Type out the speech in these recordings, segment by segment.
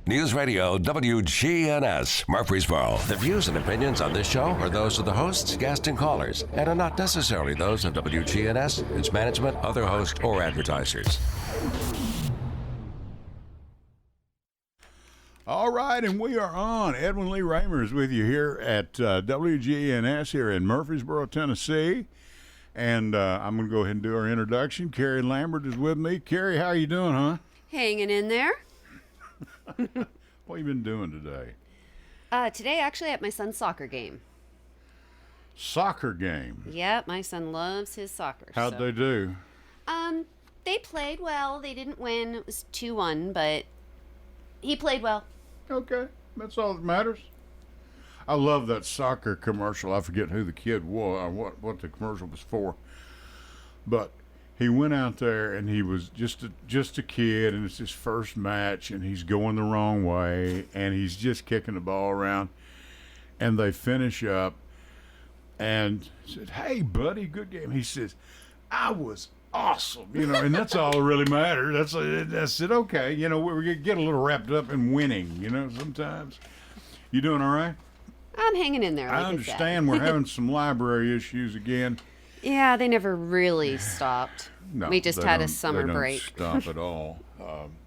News Radio WGNS, Murfreesboro. The views and opinions on this show are those of the hosts, guests, and callers, and are not necessarily those of WGNS, its management, other hosts, or advertisers. All right, and we are on. Edwin Lee Raymer is with you here at WGNS here in Murfreesboro, Tennessee. And I'm going to go ahead and do our introduction. Carrie Lambert is with me. Carrie, how are you doing, huh? Hanging in there. What have you been doing today? Today, actually, at my son's soccer game. Soccer game? Yep, my son loves his soccer. How'd they do? They played well. They didn't win. It was 2-1, but he played well. Okay, that's all that matters. I love that soccer commercial. I forget who the kid was, or what the commercial was for. But he went out there and he was just a kid, and it's his first match, and he's going the wrong way, and he's just kicking the ball around. And they finish up and said, "Hey, buddy, good game." He says, "I was awesome," and that's all that really matters. That's it. Okay, we get a little wrapped up in winning, sometimes. You doing all right? I'm hanging in there. I understand we're having some library issues again. Yeah, they never really stopped. No, we just had a summer break. They don't stop at all.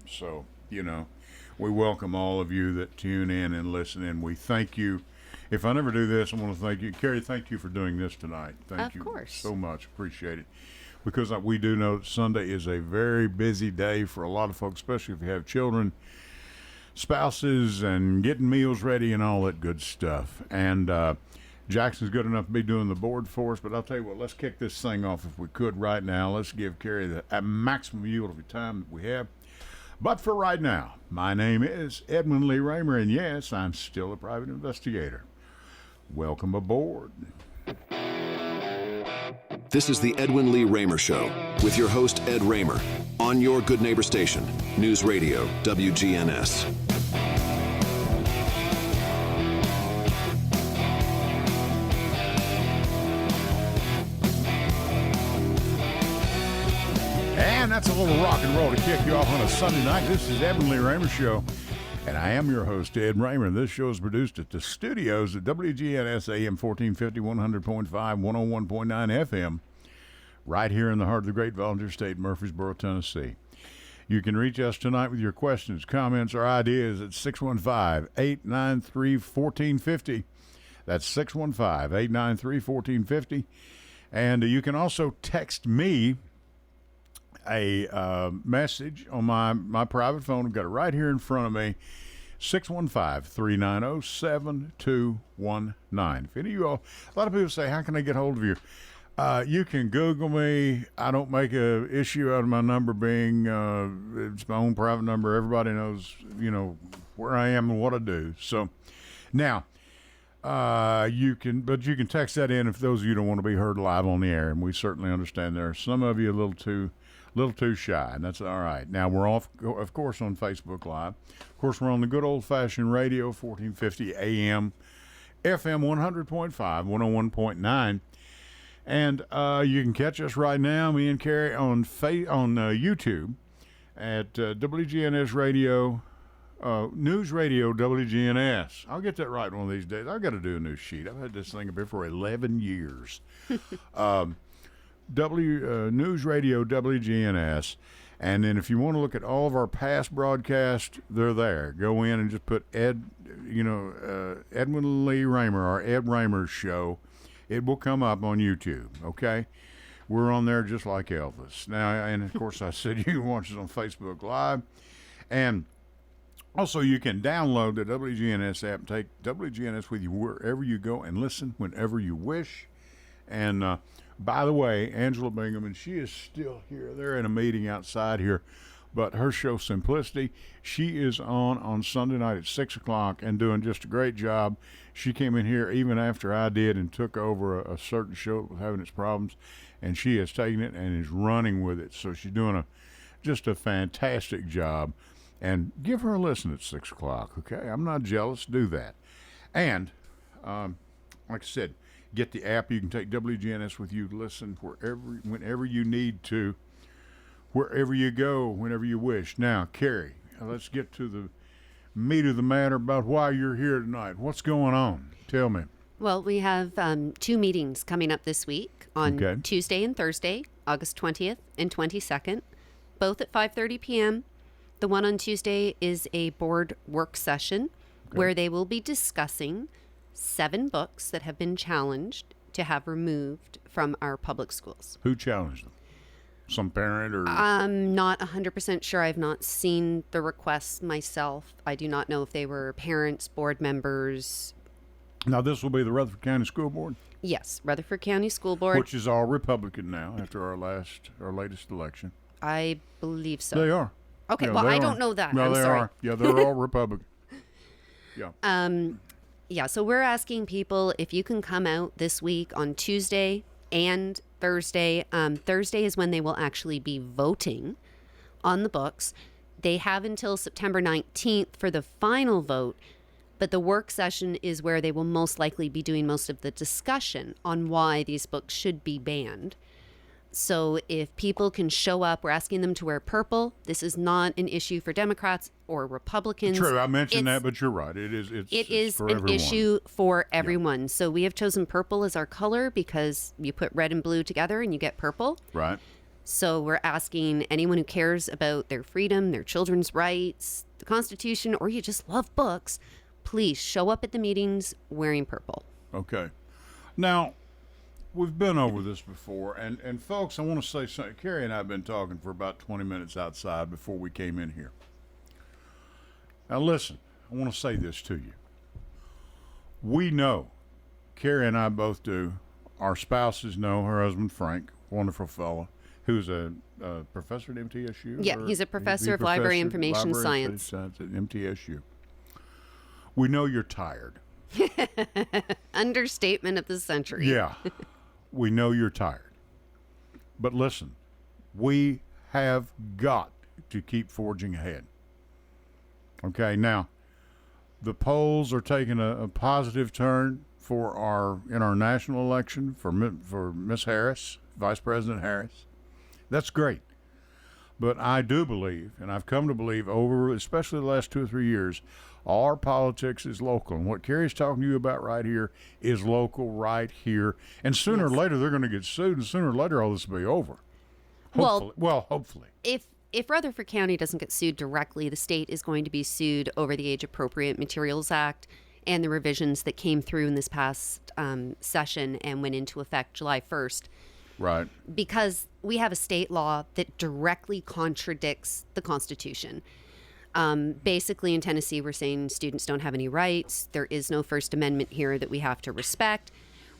So, we welcome all of you that tune in and listen in. We thank you. If I never do this, I want to thank you. Carrie, thank you for doing this tonight. Thank you so much. Appreciate it. Because we do know that Sunday is a very busy day for a lot of folks, especially if you have children, spouses, and getting meals ready and all that good stuff. And Jackson's good enough to be doing the board for us, but I'll tell you what, let's kick this thing off if we could right now. Let's give Carrie the maximum yield of time that we have. But for right now, my name is Edwin Lee Raymer, and yes, I'm still a private investigator. Welcome aboard. This is the Edwin Lee Raymer Show with your host, Ed Raymer, on your Good Neighbor station, News Radio WGNS. And that's a little rock and roll to kick you off on a Sunday night. This is Edwin Lee Raymer Show, and I am your host, Ed Raymer. This show is produced at the studios at WGNS AM 1450, 100.5, 101.9 FM, right here in the heart of the great volunteer state, Murfreesboro, Tennessee. You can reach us tonight with your questions, comments, or ideas at 615-893-1450. That's 615-893-1450. And you can also text me a message on my private phone. I've got it right here in front of me, 615-390-7219. If any of you all, a lot of people say, how can I get hold of you? You can Google me. I don't make a issue out of my number being, it's my own private number. Everybody knows, where I am and what I do. So now, you can text that in if those of you don't want to be heard live on the air, and we certainly understand there are some of you a little too shy, and that's all right. Now, we're off, of course, on Facebook Live. Of course, we're on the good old-fashioned radio, 1450 AM, FM 100.5, 101.9. And you can catch us right now, me and Carrie, on YouTube at WGNS Radio, News Radio WGNS. I'll get that right one of these days. I've got to do a new sheet. I've had this thing up here for 11 years. News Radio WGNS. And then if you want to look at all of our past broadcasts, they're there. Go in and just put Edwin Lee Raymer, our Ed Raymer Show. It will come up on YouTube, okay? We're on there just like Elvis. Now, and of course, I said you can watch us on Facebook Live. And also, you can download the WGNS app and take WGNS with you wherever you go and listen whenever you wish. And by the way, Angela Bingham, and she is still here. They're in a meeting outside here. But her show, Simplicity, she is on Sunday night at 6 o'clock and doing just a great job. She came in here even after I did and took over a certain show that was having its problems, and she has taken it and is running with it. So she's doing just a fantastic job. And give her a listen at 6 o'clock, okay? I'm not jealous. Do that. And, like I said, get the app. You can take WGNS with you to listen whenever you need to, wherever you go, whenever you wish. Now, Carrie, let's get to the meat of the matter about why you're here tonight. What's going on? Tell me. Well, we have 2 meetings coming up this week on Okay. Tuesday and Thursday, August 20th and 22nd, both at 5:30 p.m. The one on Tuesday is a board work session where they will be discussing 7 books that have been challenged to have removed from our public schools. Who challenged them? Some parent or? I'm not 100% sure. I've not seen the requests myself. I do not know if they were parents, board members. Now, this will be the Rutherford County School Board, Yes, Rutherford County School Board. which is all Republican now after our latest election. I believe so. They are. Okay, Yeah, well, they I are. don't know that. No, I'm they sorry. are. Yeah, they're all Republican. Yeah. Yeah, so we're asking people if you can come out this week on Tuesday and Thursday. Thursday is when they will actually be voting on the books. They have until September 19th for the final vote, but the work session is where they will most likely be doing most of the discussion on why these books should be banned. So if people can show up, we're asking them to wear purple. This is not an issue for Democrats or Republicans. True, I mentioned It's- that, but you're right. It is for an everyone. issue for everyone. So we have chosen purple as our color because you put red and blue together and you get purple. Right. So we're asking anyone who cares about their freedom, their children's rights, the Constitution, or you just love books, please show up at the meetings wearing purple. Okay. Now, we've been over this before, and folks, I want to say something. Carrie and I have been talking for about 20 minutes outside before we came in here. Now, listen, I want to say this to you. We know, Carrie and I both do, our spouses know, her husband, Frank, wonderful fellow, who's a professor at MTSU? Yeah, or- he's a professor of library information library science. at MTSU. We know you're tired. Understatement of the century. Yeah, we know you're tired. But listen, we have got to keep forging ahead. Okay, now, the polls are taking a positive turn in our national election for Miss Harris, Vice President Harris. That's great. But I do believe, and I've come to believe over, especially the last 2 or 3 years, our politics is local. And what Carrie's talking to you about right here is local right here. And sooner or later, they're going to get sued, and sooner or later, all this will be over. Hopefully. If Rutherford County doesn't get sued directly, the state is going to be sued over the Age Appropriate Materials Act and the revisions that came through in this past session and went into effect July 1st. Right. Because we have a state law that directly contradicts the Constitution. Basically, in Tennessee, we're saying students don't have any rights. There is no First Amendment here that we have to respect.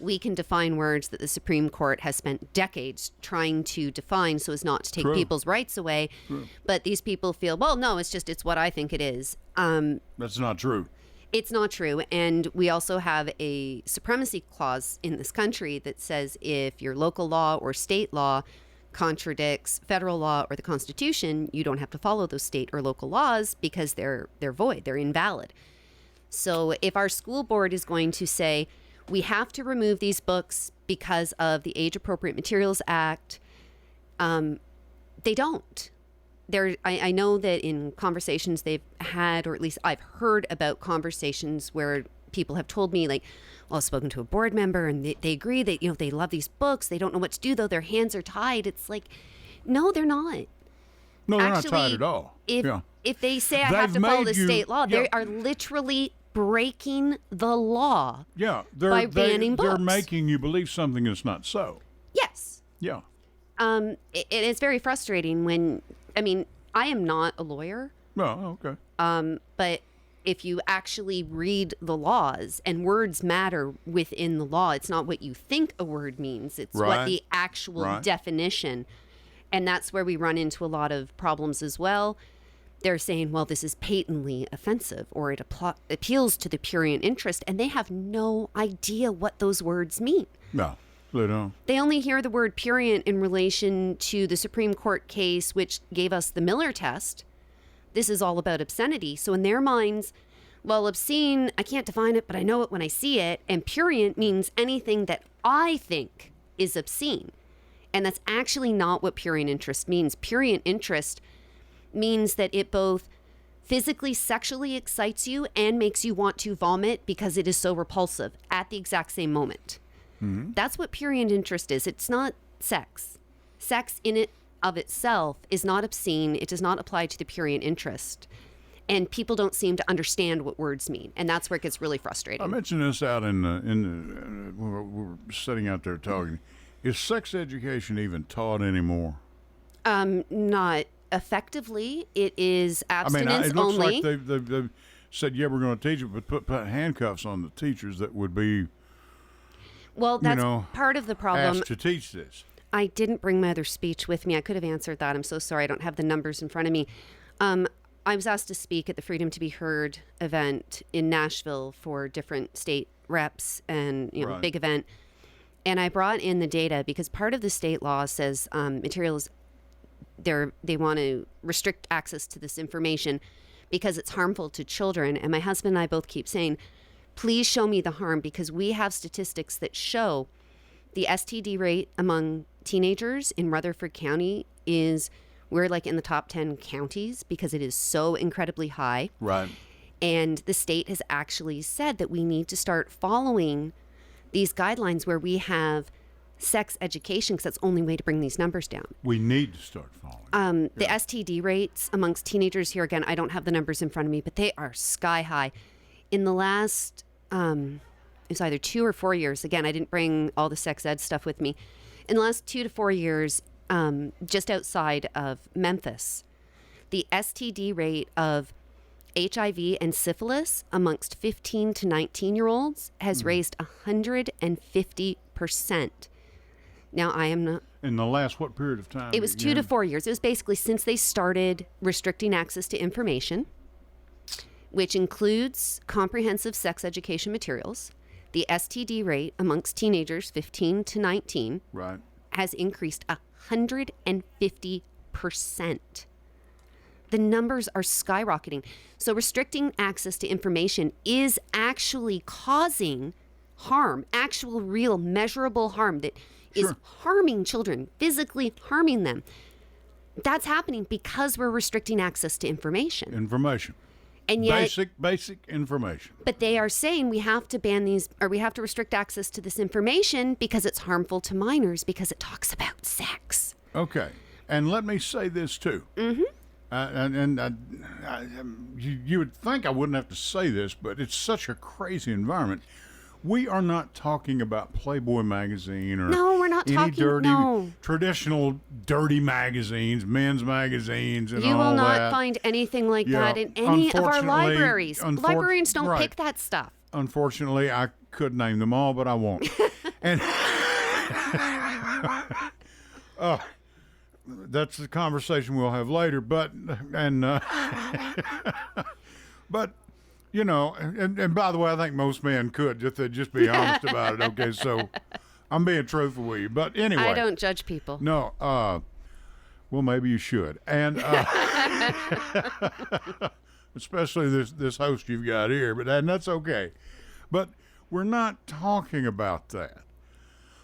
We can define words that the Supreme Court has spent decades trying to define so as not to take True. people's rights away. True. But these people feel, well, no, it's what I think it is. That's not true. It's not true. And we also have a supremacy clause in this country that says if your local law or state law contradicts federal law or the Constitution, you don't have to follow those state or local laws because they're void, they're invalid. So if our school board is going to say, we have to remove these books because of the Age Appropriate Materials Act, they don't. I know that in conversations they've had, or at least I've heard about conversations where people have told me, like, well, I've spoken to a board member and they agree that, they love these books. They don't know what to do, though. Their hands are tied. It's like, no, they're not. No, they're Actually, not tied at all. If they say I have to They've follow made the you- state law, yeah. they are literally breaking the law. Yeah, by banning they're books. making you believe something that's not so. Yes. Yeah. It's very frustrating when, I am not a lawyer. Oh, okay. But if you actually read the laws, and words matter within the law, it's not what you think a word means, it's Right. what the actual Right. definition. And that's where we run into a lot of problems as well. They're saying, well, this is patently offensive, or it appeals to the prurient interest, and they have no idea what those words mean. No, they don't. They only hear the word prurient in relation to the Supreme Court case, which gave us the Miller test. This is all about obscenity. So in their minds, well, obscene, I can't define it, but I know it when I see it. And prurient means anything that I think is obscene. And that's actually not what prurient interest means. Prurient interest means that it both physically, sexually excites you and makes you want to vomit because it is so repulsive at the exact same moment. That's what purient interest is. It's not sex. Sex in it of itself is not obscene. It does not apply to the purient interest. And people don't seem to understand what words mean. And that's where it gets really frustrating. I mentioned this out in we're sitting out there talking. Is sex education even taught anymore? Not effectively. It is I mean, abstinence it looks only. like they've said, yeah, we're going to teach it, but put handcuffs on the teachers that would be Well, that's part of the problem. asked to teach this. I didn't bring my other speech with me. I could have answered that. I'm so sorry. I don't have the numbers in front of me. I was asked to speak at the Freedom to be Heard event in Nashville for different state reps and Right. big event. And I brought in the data because part of the state law says materials, they want to restrict access to this information because it's harmful to children. And my husband and I both keep saying, please show me the harm, because we have statistics that show the STD rate among teenagers in Rutherford County we're like in the top 10 counties because it is so incredibly high. Right. And the state has actually said that we need to start following these guidelines where we have sex education, because that's the only way to bring these numbers down. We need to start following. The STD rates amongst teenagers here, again, I don't have the numbers in front of me, but they are sky high. In the last, it was either 2 or 4 years. Again, I didn't bring all the sex ed stuff with me. In the last 2 to 4 years, just outside of Memphis, the STD rate of HIV and syphilis amongst 15 to 19-year-olds has raised 150%. Now, I am not... In the last what period of time? It was 2 to 4 years. It was basically since they started restricting access to information, which includes comprehensive sex education materials. The STD rate amongst teenagers 15 to 19 Right. has increased 150%. The numbers are skyrocketing. So restricting access to information is actually causing harm, actual, real, measurable harm that is harming children, physically harming them. That's happening because we're restricting access to information. Information. And yet, Basic information. but they are saying we have to ban these, or we have to restrict access to this information because it's harmful to minors, because it talks about sex. Okay. And let me say this too. Mm-hmm. You would think I wouldn't have to say this, but it's such a crazy environment. We are not talking about Playboy magazine or No, we're not any talking- dirty, no. traditional dirty magazines, men's magazines, and You all will not that. find anything like Yeah, that in any of our unfortunately- libraries. Librarians don't right. pick that stuff. Unfortunately, I could name them all, but I won't. And that's the conversation we'll have later. But but you know, and by the way, I think most men could if they'd just be honest about it. Okay, so I'm being truthful with you. But anyway, I don't judge people. No, well, maybe you should, and especially this host you've got here. But that's okay. But we're not talking about that,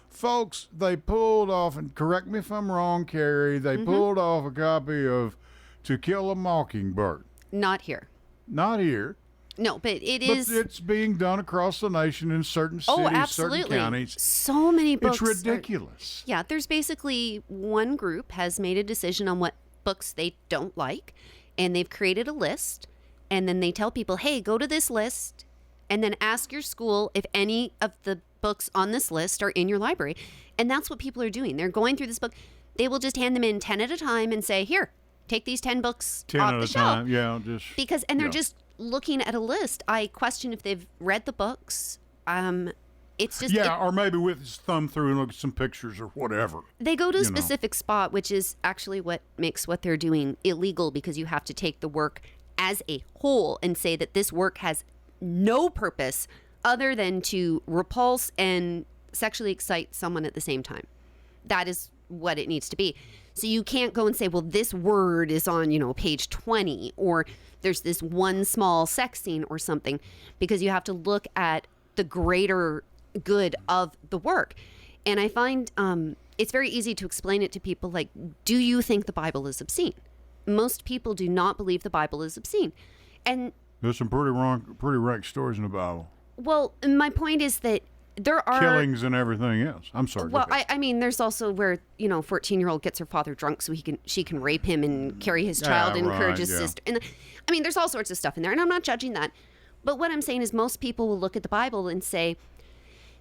folks. They pulled off, and correct me if I'm wrong, Carrie. They pulled off a copy of To Kill a Mockingbird. Not here. Not here. No, but it But is. it's being done across the nation in certain cities, Oh, certain absolutely. counties. So many books. It's ridiculous. Yeah, there's basically one group has made a decision on what books they don't like, and they've created a list, and then they tell people, hey, go to this list, and then ask your school if any of the books on this list are in your library. And that's what people are doing. They're going through this book. They will just hand them in 10 at a time and say, here, take these 10 books 10 off at the a shelf. time. Yeah, just Because, and they're yeah. just looking at a list. I question if they've read the books. It's just, Yeah, or maybe with his thumb through and look at some pictures or whatever. they go to a you know. specific spot, which is actually what makes what they're doing illegal, because you have to take the work as a whole and say that this work has no purpose other than to repulse and sexually excite someone at the same time. That is what it needs to be. So you can't go and say, well, this word is on, page 20, or there's this one small sex scene or something, because you have to look at the greater good of the work. And I find it's very easy to explain it to people like, do you think the Bible is obscene? Most people do not believe the Bible is obscene. And there's some pretty rank stories in the Bible. well, my point is that there are Killings and everything else. I'm sorry. Well, I mean, there's also where 14-year-old gets her father drunk so she can rape him and carry his child and encourage his sister. And I mean, there's all sorts of stuff in there, and I'm not judging that. But what I'm saying is, most people will look at the Bible and say,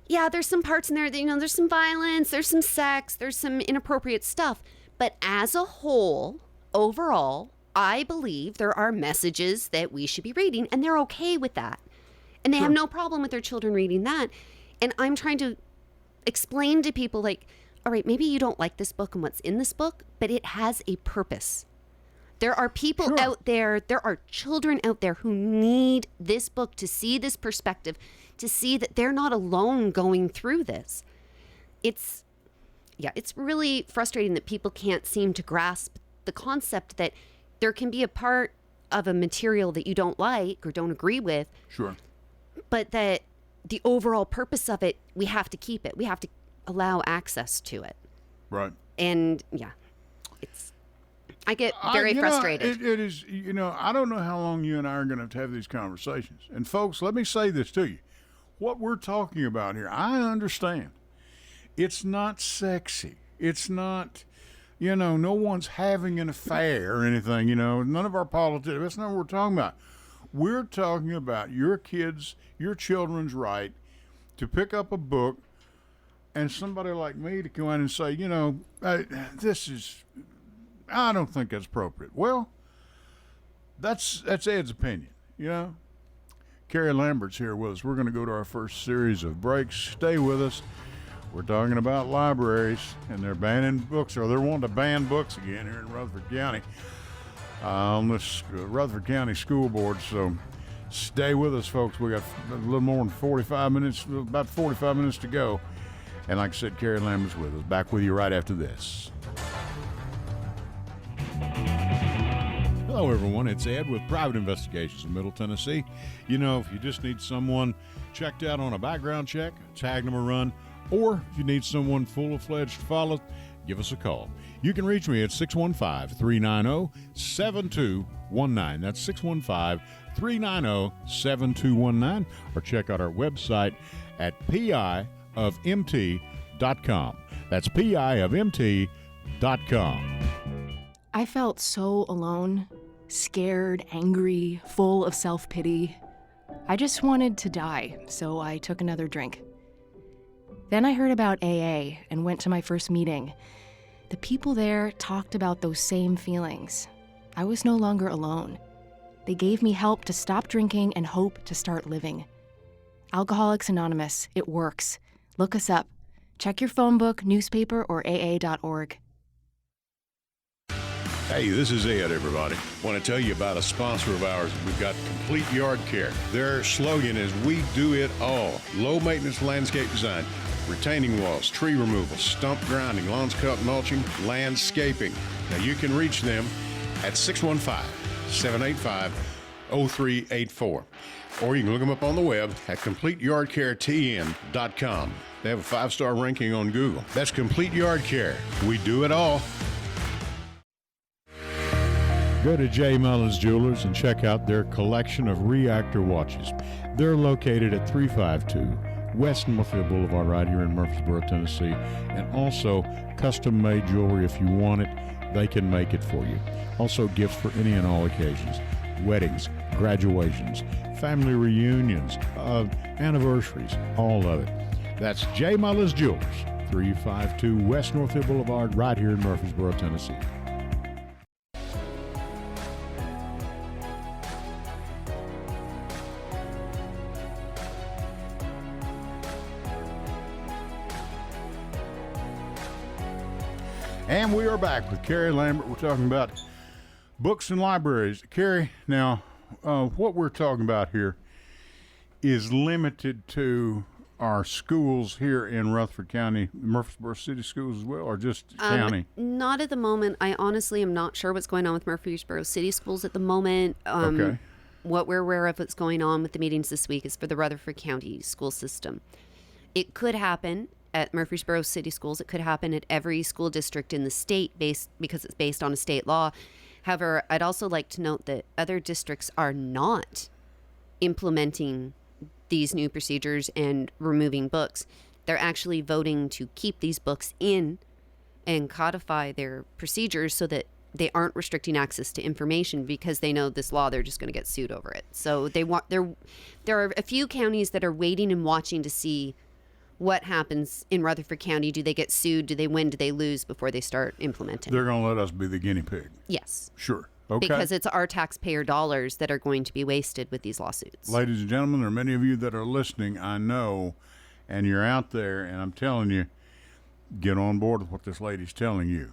yeah, there's some parts in there that, there's some violence, there's some sex, there's some inappropriate stuff. But as a whole, overall, I believe there are messages that we should be reading, and they're okay with that. And they have no problem with their children reading that. And I'm trying to explain to people, like, all right, maybe you don't like this book and what's in this book, but it has a purpose. There are people out there, there are children out there who need this book to see this perspective, to see that they're not alone going through this. It's really frustrating that people can't seem to grasp the concept that there can be a part of a material that you don't like or don't agree with. Sure. But that the overall purpose of it, we have to keep it. We have to allow access to it. Right. And I get very frustrated. It is, I don't know how long you and I are going to have these conversations. And folks, let me say this to you. What we're talking about here, I understand. It's not sexy. It's not, no one's having an affair or anything, none of our politics. That's not what we're talking about. We're talking about your children's right to pick up a book and somebody like me to go in and say, I don't think that's appropriate. Well, that's Ed's opinion, Carrie Lambert's here with us. We're going to go to our first series of breaks. Stay with us. We're talking about libraries, and they're banning books, or they're wanting to ban books again here in Rutherford County. On this Rutherford County School Board. So stay with us, folks. We got a little more than 45 minutes, about 45 minutes to go. And like I said, Carrie Lambert's with us. Back with you right after this. Hello, everyone. It's Ed with Private Investigations in Middle Tennessee. If you just need someone checked out on a background check, tag them a run, or if you need someone full-fledged to follow, give us a call. You can reach me at 615-390-7219. That's 615-390-7219. Or check out our website at piofmt.com. That's piofmt.com. I felt so alone, scared, angry, full of self-pity. I just wanted to die, so I took another drink. Then I heard about AA and went to my first meeting. The people there talked about those same feelings. I was no longer alone. They gave me help to stop drinking and hope to start living. Alcoholics Anonymous, it works. Look us up. Check your phone book, newspaper, or aa.org. Hey, this is Ed, everybody. Want to tell you about a sponsor of ours. We've got Complete Yard Care. Their slogan is, we do it all. Low maintenance landscape design, retaining walls, tree removal, stump grinding, lawns cut, mulching, landscaping. Now you can reach them at 615-785-0384. Or you can look them up on the web at CompleteYardCareTN.com. They have a 5-star ranking on Google. That's Complete Yard Care. We do it all. Go to J. Mullins Jewelers and check out their collection of reactor watches. They're located at 352 West Northfield Boulevard right here in Murfreesboro, Tennessee. And also custom-made jewelry. If you want it, they can make it for you. Also gifts for any and all occasions. Weddings, graduations, family reunions, anniversaries, all of it. That's J. Mullins Jewelers, 352 West Northfield Boulevard right here in Murfreesboro, Tennessee. And we are back with Carrie Lambert. We're talking about books and libraries. Carrie, now, what we're talking about here is limited to our schools here in Rutherford County, Murfreesboro City Schools as well, or just county? Not at the moment. I honestly am not sure what's going on with Murfreesboro City Schools at the moment. Okay. What we're aware of what's going on with the meetings this week is for the Rutherford County school system. It could happen at Murfreesboro City Schools. It could happen at every school district in the state because it's based on a state law However, I'd also like to note that other districts are not implementing these new procedures and removing books. They're actually voting to keep these books in and codify their procedures so that they aren't restricting access to information, because they know this law, they're just going to get sued over it. So there are a few counties that are waiting and watching to see what happens in Rutherford County. Do they get sued? Do they win? Do they lose before they start implementing? They're going to let us be the guinea pig. Yes. Sure. Okay. Because it's our taxpayer dollars that are going to be wasted with these lawsuits. Ladies and gentlemen, there are many of you that are listening, I know, and you're out there, and I'm telling you, get on board with what this lady's telling you.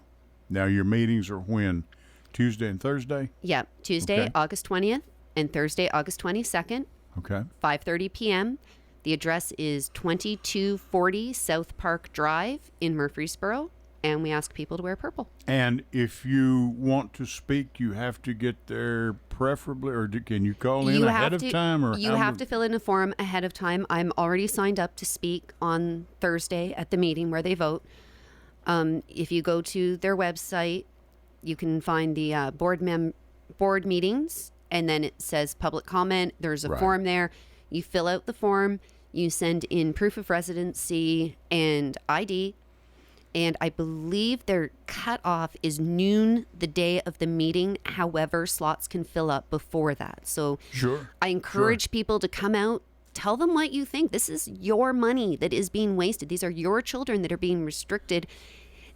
Now, your meetings are when? Tuesday and Thursday? Yeah, Tuesday, Okay. August 20th, and Thursday, August 22nd, Okay. 5:30 p.m. The address is 2240 South Park Drive in Murfreesboro, and we ask people to wear purple. And if you want to speak, you have to get there preferably, or can you call in ahead of time? Or you have to fill in a form ahead of time. I'm already signed up to speak on Thursday at the meeting where they vote. If you go to their website, you can find the board meetings, and then it says public comment. There's a Right. form there. You fill out the form. You send in proof of residency and ID. And I believe their cutoff is noon the day of the meeting. However, slots can fill up before that. So Sure. I encourage people to come out, tell them what you think. This is your money that is being wasted. These are your children that are being restricted.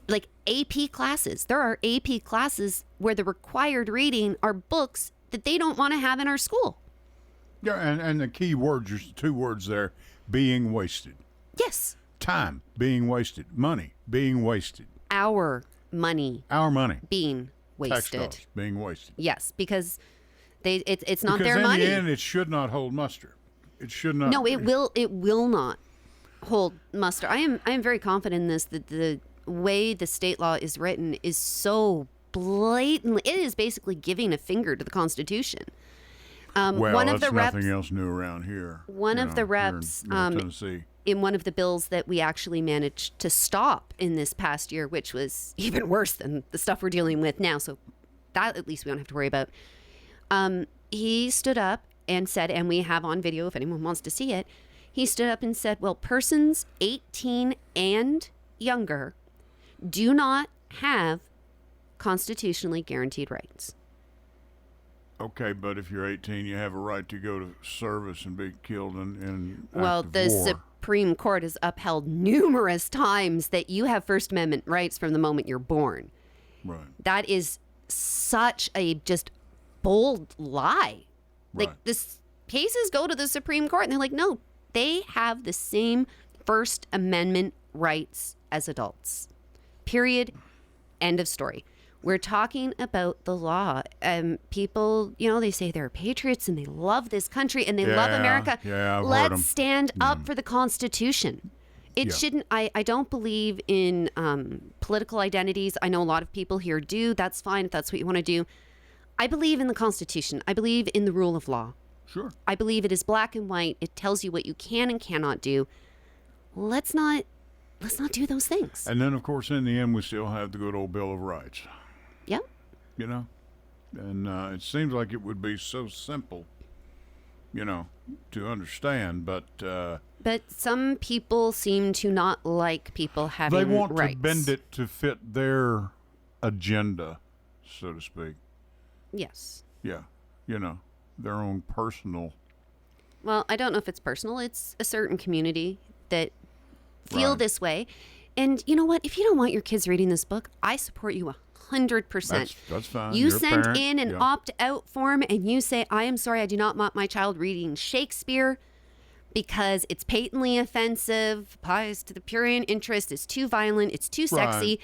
Like AP classes. There are AP classes where the required reading are books that they don't want to have in our school. Yeah, and the key words, there's two words there, being wasted. Yes. Time being wasted. Money being wasted. Our money Our money. being Tax wasted. dollars being wasted. Yes, because it's not Because their in money. the end, it should not hold muster. It should not. No, it will not hold muster. I am very confident in this, that the way the state law is written is so blatantly, it is basically giving a finger to the Constitution. Well, one of that's the reps, nothing else new around here. One you of know, the here reps, in Middle Tennessee. in one of the bills that we actually managed to stop in this past year, which was even worse than the stuff we're dealing with now. So that at least we don't have to worry about. He stood up and said, and we have on video if anyone wants to see it, he stood up and said, well, persons 18 and younger do not have constitutionally guaranteed rights. Okay, but if you're 18, you have a right to go to service and be killed in Well, active the war. Supreme Court has upheld numerous times that you have First Amendment rights from the moment you're born. Right. That is such a just bold lie. Like, Right. this cases go to the Supreme Court, and they're like, no, they have the same First Amendment rights as adults. Period. End of story. We're talking about the law. People, they say they're patriots and they love this country and they love Yeah, America. yeah, I've heard Let's 'em. stand up for the Constitution. It Yeah. shouldn't. I don't believe in political identities. I know a lot of people here do. That's fine if that's what you want to do. I believe in the Constitution. I believe in the rule of law. Sure. I believe it is black and white. It tells you what you can and cannot do. Let's not do those things. And then, of course, in the end, we still have the good old Bill of Rights. Yeah. You know? And it seems like it would be so simple, to understand, but But some people seem to not like people having they want rights. to bend it to fit their agenda, so to speak. Yes. Yeah. Their own personal. Well, I don't know if it's personal. It's a certain community that feel Right. this way. And you know what? If you don't want your kids reading this book, I support you 100%. That's fine. You You're a send parent. in an Yeah. opt-out form and you say, I am sorry, I do not want my child reading Shakespeare because it's patently offensive, applies to the prurient interest, it's too violent, it's too sexy. Right.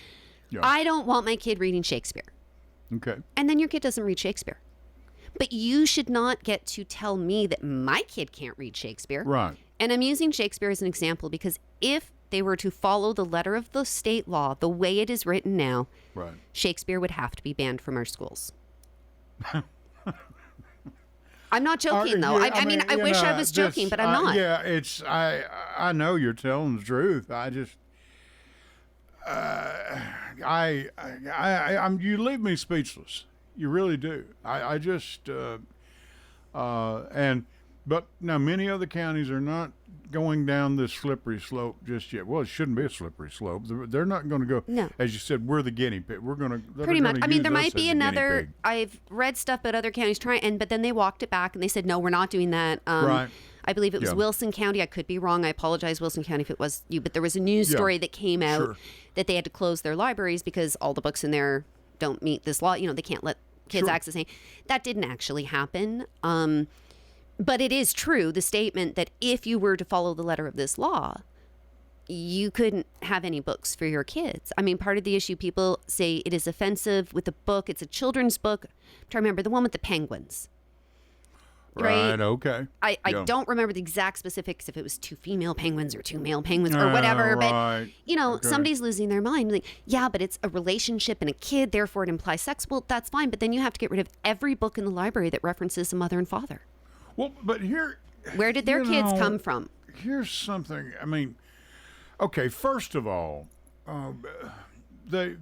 Yeah. I don't want my kid reading Shakespeare. Okay. And then your kid doesn't read Shakespeare. But you should not get to tell me that my kid can't read Shakespeare. Right. And I'm using Shakespeare as an example because if they were to follow the letter of the state law the way it is written now, Right. Shakespeare would have to be banned from our schools. I'm not joking, though. Yeah, I mean, I wish I was joking, but I'm not. Yeah, I know you're telling the truth. I just, you leave me speechless. You really do. I just but now many other counties are not going down this slippery slope just yet. Well, it shouldn't be a slippery slope. They're not going to go. No. As you said, we're the guinea pig. We're going to pretty much. I mean, there might be another. I've read stuff about other counties trying, but then they walked it back and they said, no, we're not doing that. Right. I believe it was Wilson County. I could be wrong. I apologize, Wilson County, if it was you. But there was a news story that came out that they had to close their libraries because all the books in there don't meet this law. You know, they can't let kids access anything. That didn't actually happen. But it is true, the statement that if you were to follow the letter of this law, you couldn't have any books for your kids. I mean, part of the issue, people say it is offensive with the book. It's a children's book. I'm trying to remember the one with the penguins. Right, okay. I don't remember the exact specifics, if it was 2 female penguins or 2 male penguins or whatever. Right. But, you know, somebody's losing their mind. Like, yeah, but it's a relationship and a kid, therefore it implies sex. Well, that's fine. But then you have to get rid of every book in the library that references a mother and father. Well, but here... Where did their kids come from? Here's something, I mean, okay, first of all, there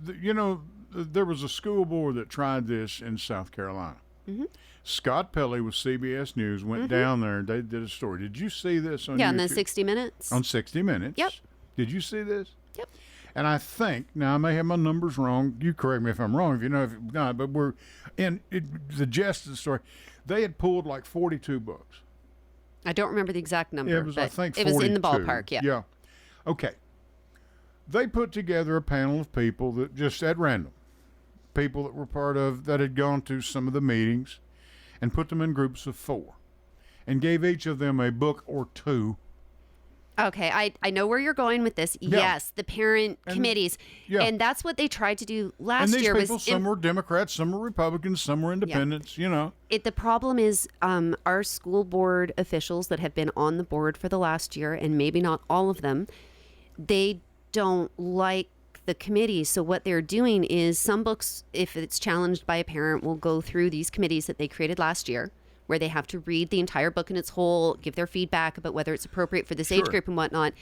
was a school board that tried this in South Carolina. Mm-hmm. Scott Pelley with CBS News went down there and they did a story. Did you see this on YouTube? On the 60 Minutes. On 60 Minutes? Yep. Did you see this? Yep. And I think, now I may have my numbers wrong. You correct me if I'm wrong, if you know, if not, but the gist of the story, they had pulled like 42 books. I don't remember the exact number, it was, but I think, it was in the 42. ballpark, yeah. Yeah. Okay. They put together a panel of people that just at random, people that were that had gone to some of the meetings, and put them in groups of 4 and gave each of them a book or 2. Okay, I know where you're going with this. Yeah. Yes, the parent committees. Yeah. And that's what they tried to do last year. And these people, some were Democrats, some were Republicans, some were independents, you know. The problem is our school board officials that have been on the board for the last year, and maybe not all of them, they don't like the committee. So what they're doing is some books, if it's challenged by a parent, will go through these committees that they created last year, where they have to read the entire book in its whole, give their feedback about whether it's appropriate for this age group and whatnot.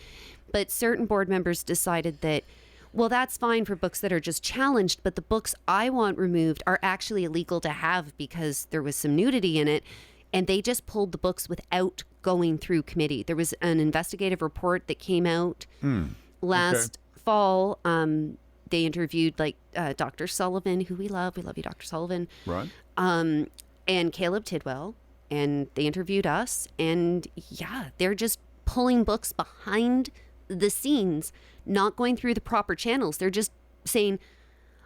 But certain board members decided that, well, that's fine for books that are just challenged, but the books I want removed are actually illegal to have because there was some nudity in it. And they just pulled the books without going through committee. There was an investigative report that came out last fall. They interviewed Dr. Sullivan, who we love. We love you, Dr. Sullivan. Right. And Caleb Tidwell, and they interviewed us, and they're just pulling books behind the scenes, not going through the proper channels. They're just saying,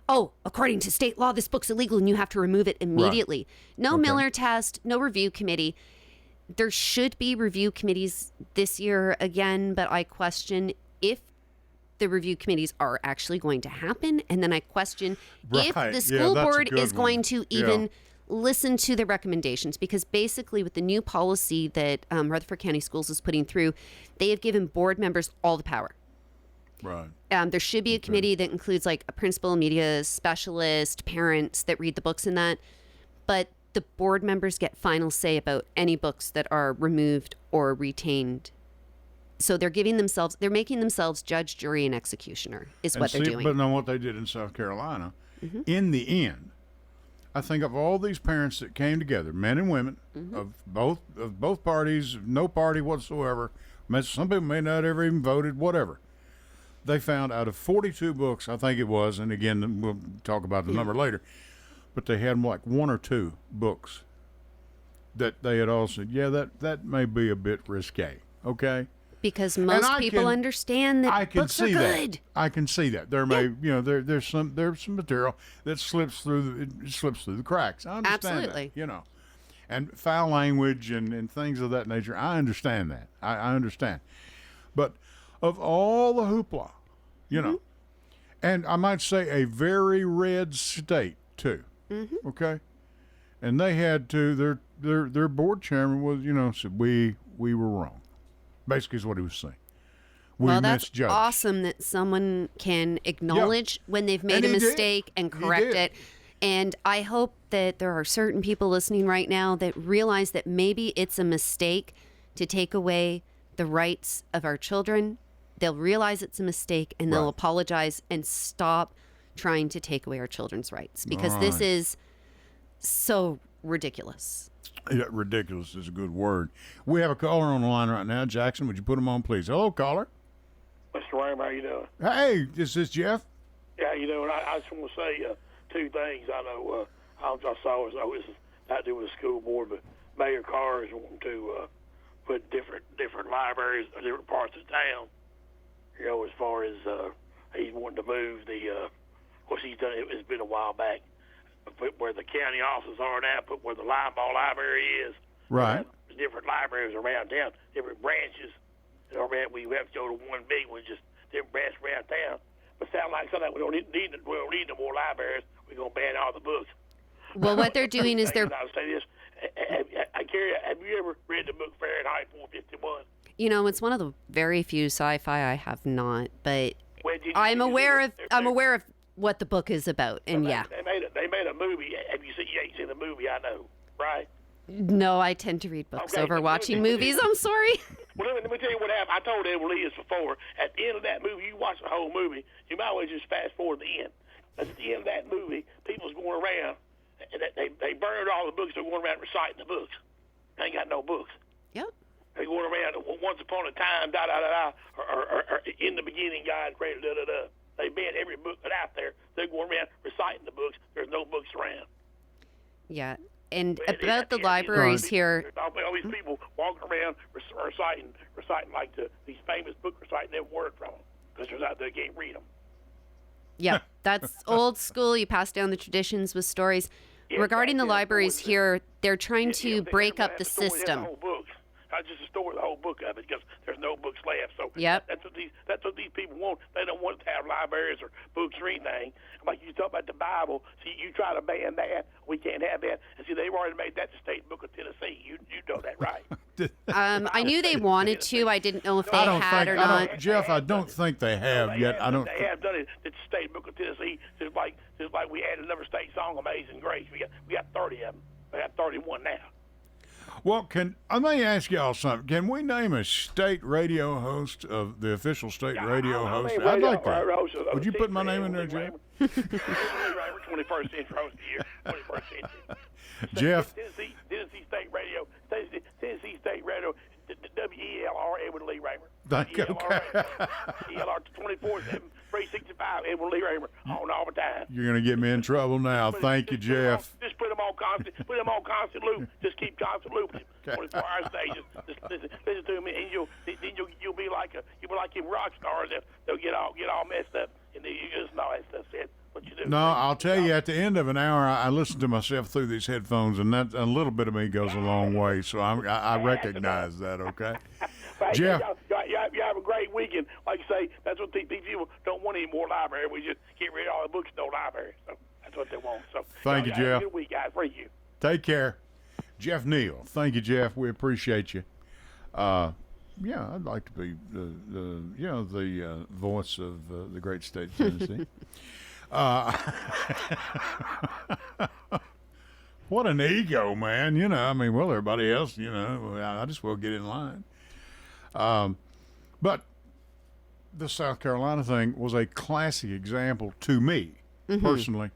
oh, according to state law, this book's illegal and you have to remove it immediately. Right. No Miller test, no review committee. There should be review committees this year again, but I question if the review committees are actually going to happen. And then I question if the school board is going to even listen to the recommendations, because basically with the new policy that Rutherford County Schools is putting through, they have given board members all the power. Right. There should be a committee that includes like a principal, media specialist, parents that read the books in that. But the board members get final say about any books that are removed or retained. So they're making themselves judge, jury, and executioner is what they're doing. But now what they did in South Carolina, in the end, I think of all these parents that came together, men and women, of both parties, no party whatsoever. Some people may not ever even voted, whatever. They found out of 42 books, I think it was, and again, we'll talk about the number later, but they had like 1 or 2 books that they had all said, that may be a bit risque, okay? Because most people understand that books are good. I can see that. There may, there's some material that slips through the cracks. I understand that, and foul language and things of that nature. I understand that. I understand. But of all the hoopla, and I might say a very red state too. Okay, and they had to. Their board chairman was, said we were wrong. Basically is what he was saying. Well, that's awesome that someone can acknowledge when they've made a mistake and correct it. And I hope that there are certain people listening right now that realize that maybe it's a mistake to take away the rights of our children. They'll realize it's a mistake and they'll apologize and stop trying to take away our children's rights. Because this is so ridiculous. Yeah, ridiculous is a good word. We have a caller on the line right now. Jackson, would you put him on, please? Hello, caller. Mr. Raymer, how you doing? Hey, is this Jeff? Yeah, how you doing? I just want to say two things. I know I saw this is not to do with the school board, but Mayor Carr is wanting to put different libraries in different parts of town. You know, as far as he's wanting to move the, of course he's done it. It's been a while back. Put where the county offices are now, put where the Limeball Library is. Right. Different libraries around town, different branches. We have to go to one big one, just different branches around town. But sound like something we don't need no more libraries. We're gonna ban all the books. Well, what they're doing is they're. I'll say this. Have you ever read the book Fahrenheit 451? You know, it's one of the very few sci-fi I have not, but Well, I'm aware of what the book is about, and yeah. They made a movie. Have you ain't seen the movie? I know, right? No, I tend to read books Okay, over but watching movies. I'm sorry. Well, let me tell you what happened. I told Edwin Lee this before. At the end of that movie, you watch the whole movie. You might as well just fast forward to the end. At the end of that movie, people's going around, and they burned all the books. They're going around reciting the books. They ain't got no books. Yep. They're going around, once upon a time, da-da-da-da, or in the beginning, God created, da-da-da. They banned every book that's out there. They're going around reciting the books. There's no books around. Yeah. And about the libraries here. All these people walking around reciting like these famous book reciting their word from them because they're out there can't read them. Yeah, that's old school. You pass down the traditions with stories. Regarding the libraries here, they're trying to break up the system. Not just a story, the whole book of it, because there's no books left. So yep. That's what these people want. They don't want to have libraries or books or anything. Like you talk about the Bible. See, you try to ban that, we can't have that. And see, they've already made that the state book of Tennessee. You know that, right? I knew they wanted to. I didn't know if they had or not. Jeff, I don't think they have yet. They have done it. It's the state book of Tennessee. Just like we added another state song, Amazing Grace. We got 30 of them. We have 31 now. Well, let me ask y'all something. Can we name a state radio host of the official state radio host? I'd like that. Would you put my name in there, Jeff? 21st century host here. 21st century. Jeff. Tennessee State Radio. Tennessee State Radio. WELR Edwin Lee Raymer. Thank you. ELR 24/7. 365 Edwin Lee Raymer on all the time. You're gonna get me in trouble now. Thank you, Jeff. Just put them on constant. Put them on constant loop. Just keep constant looping. 24 hours a day. Just listen to me, and you'll be like them rock stars. They'll get all messed up, and you just know that stuff. Said what you do. No, I'll tell you. At the end of an hour, I listen to myself through these headphones, and that a little bit of me goes a long way. So I recognize that. Okay. Jeff. You have a great weekend. Like you say, that's what these people don't want any more library. We just get rid of all the books, no library. So that's what they want. So thank you, Jeff. Have a good week, guys. Thank you. Take care. Jeff Neal. Thank you, Jeff. We appreciate you. Yeah, I'd like to be the voice of the great state of Tennessee. What an ego, man. You know, I mean, well, everybody else, you know, I just will get in line. But the South Carolina thing was a classic example to me, personally,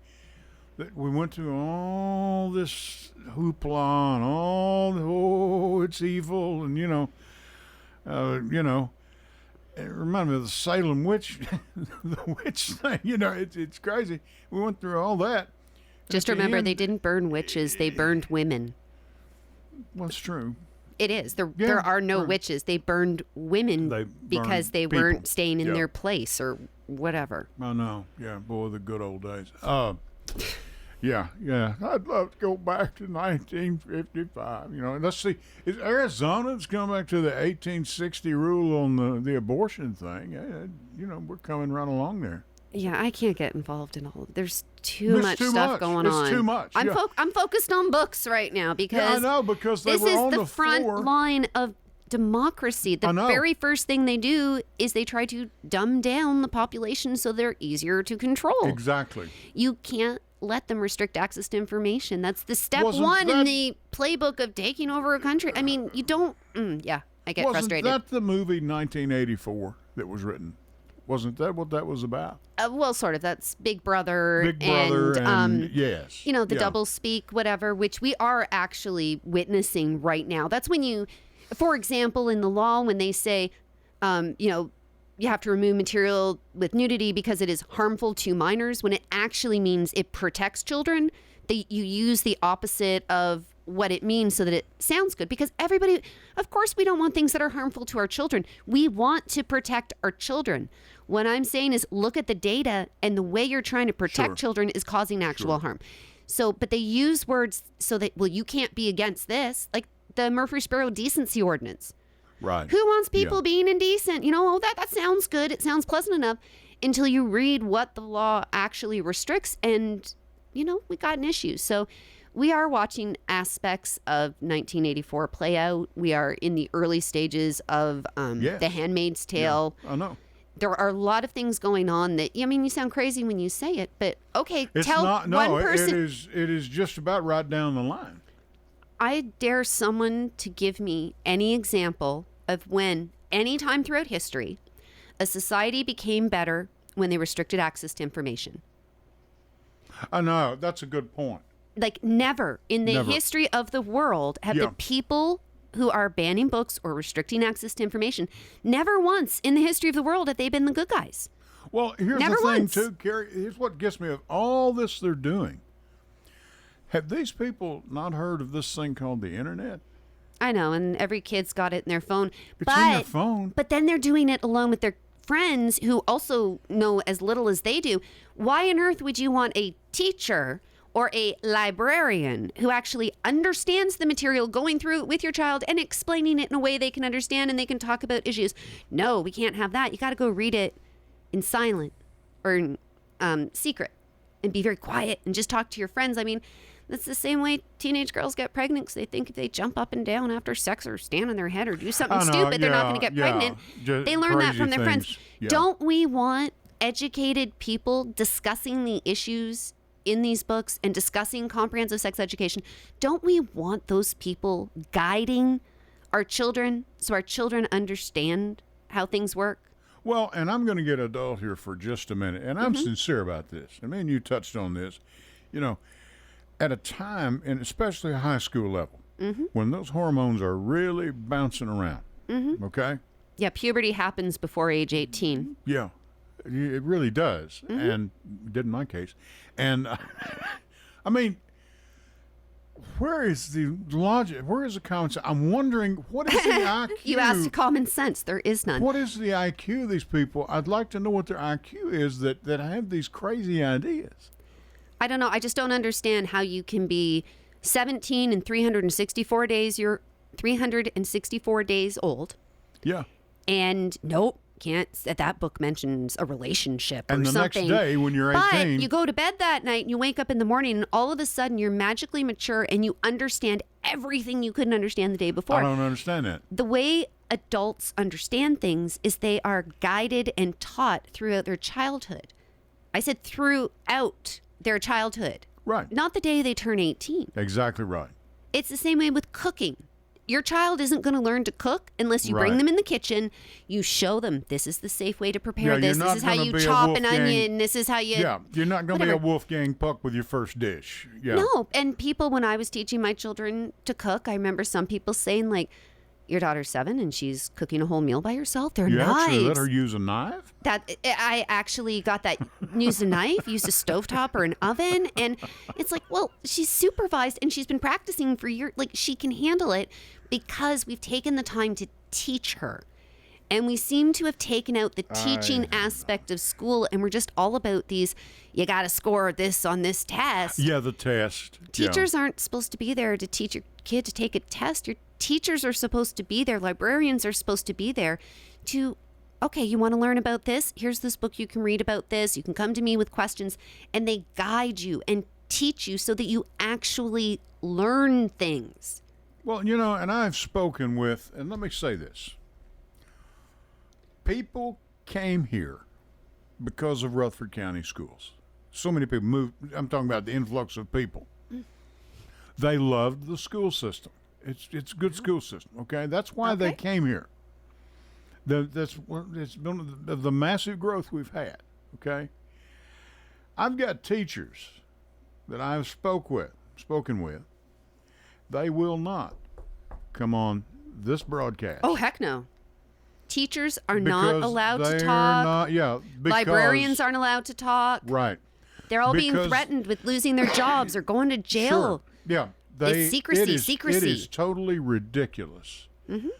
that we went through all this hoopla and all it's evil, and it reminded me of the Salem witch, the witch thing. It's crazy. We went through all that. Just remember, they didn't burn witches; they burned women. Well, it's true. It is. There are no witches. They burned women because they weren't staying in their place or whatever. I know. Yeah, boy, the good old days. Yeah. I'd love to go back to 1955. Let's see. Is Arizona that's come back to the 1860 rule on the abortion thing? We're coming right along there. Yeah, I can't get involved in all. There's too much stuff going on. It's too much. I'm focused on books right now because I know because they were on the floor. This is the front line of democracy. The very first thing they do is they try to dumb down the population so they're easier to control. Exactly. You can't let them restrict access to information. That's the step one in the playbook of taking over a country. I mean, you don't. I get frustrated. Wasn't that the movie 1984 that was written? Wasn't that what that was about? Well, sort of. That's Big Brother. Big Brother and yes. The Yeah. double speak, whatever, which we are actually witnessing right now. That's when you, for example, in the law, when they say, you have to remove material with nudity because it is harmful to minors, when it actually means it protects children, you use the opposite of what it means so that it sounds good. Because everybody, of course, we don't want things that are harmful to our children. We want to protect our children. What I'm saying is look at the data, and the way you're trying to protect children is causing actual harm. So, but they use words so that, well, you can't be against this, like the Murfreesboro Decency Ordinance. Right. Who wants people being indecent? That sounds good. It sounds pleasant enough until you read what the law actually restricts, and, we got an issue. So we are watching aspects of 1984 play out. We are in the early stages of The Handmaid's Tale. Yeah, I know. There are a lot of things going on that, you sound crazy when you say it, but okay, It's tell not, one no, person. it is just about right down the line. I dare someone to give me any example of when, any time throughout history, a society became better when they restricted access to information. I know. That's a good point. Like never in the Never. history of the world have the people who are banning books or restricting access to information, never once in the history of the world have they been the good guys. Well, here's Never the thing, once. too, Carrie. Here's what gets me of all this they're doing. Have these people not heard of this thing called the internet? I know, and every kid's got it in their phone. It's in their phone. But then they're doing it along with their friends who also know as little as they do. Why on earth would you want a teacher or a librarian who actually understands the material, going through it with your child and explaining it in a way they can understand and they can talk about issues? No, we can't have that. You got to go read it in silent or in secret and be very quiet and just talk to your friends. I mean, that's the same way teenage girls get pregnant, because they think if they jump up and down after sex or stand on their head or do something stupid, they're not going to get pregnant. They learn that from their friends. Yeah. Don't we want educated people discussing the issues in these books and discussing comprehensive sex education? Don't we want those people guiding our children so our children understand how things work? Well, and I'm going to get adult here for just a minute, and I'm sincere about this. I mean, you touched on this. At a time, and especially a high school level, when those hormones are really bouncing around, okay? Yeah, puberty happens before age 18. Yeah, it really does, and did in my case. And, I mean, where is the logic? Where is the common sense? I'm wondering, what is the IQ? You asked common sense. There is none. What is the IQ of these people? I'd like to know what their IQ is that have these crazy ideas. I don't know. I just don't understand how you can be 17 and 364 days. You're 364 days old. Yeah. And nope, can't. That book mentions a relationship or And the something. next day when you're 18. But you go to bed that night and you wake up in the morning and all of a sudden you're magically mature and you understand everything you couldn't understand the day before. I don't understand that. The way adults understand things is they are guided and taught throughout their childhood. I said throughout their childhood. Right. Not the day they turn 18. Exactly right. It's the same way with cooking. Your child isn't going to learn to cook unless you bring Right. them in the kitchen. You show them this is the safe way to prepare Yeah, this. you're This not is how gonna you be a chop an Wolfgang- onion. This is how you. Yeah, you're not going to be a whatever. Wolfgang Puck with your first dish. Yeah. No. And people, when I was teaching my children to cook, I remember some people saying, like, your daughter's 7 and she's cooking a whole meal by herself. They're You knives. actually let her use a knife? That I actually got that, used a knife, used a stovetop or an oven. And it's like, well, she's supervised and she's been practicing for years. Like, she can handle it because we've taken the time to teach her. And we seem to have taken out the teaching aspect of school, and we're just all about these, you got to score this on this test. Yeah, the test. Teachers aren't supposed to be there to teach your kid to take a test. Your teachers are supposed to be there. Librarians are supposed to be there to, okay, you want to learn about this? Here's this book you can read about this. You can come to me with questions. And they guide you and teach you so that you actually learn things. Well, and I've spoken with, and let me say this. People came here because of Rutherford County schools. So many people moved. I'm talking about the influx of people. They loved the school system. It's a good school system, okay? That's why they came here. It's been the massive growth we've had. Okay, I've got teachers that I've spoken with. They will not come on this broadcast. Oh, heck no. Teachers are not Because allowed to they're talk. because, Librarians aren't allowed to talk. Right. They're all being Because- threatened with losing their jobs or going to jail. Sure. Yeah. It's secrecy, It secrecy. is totally ridiculous. Mm-hmm. of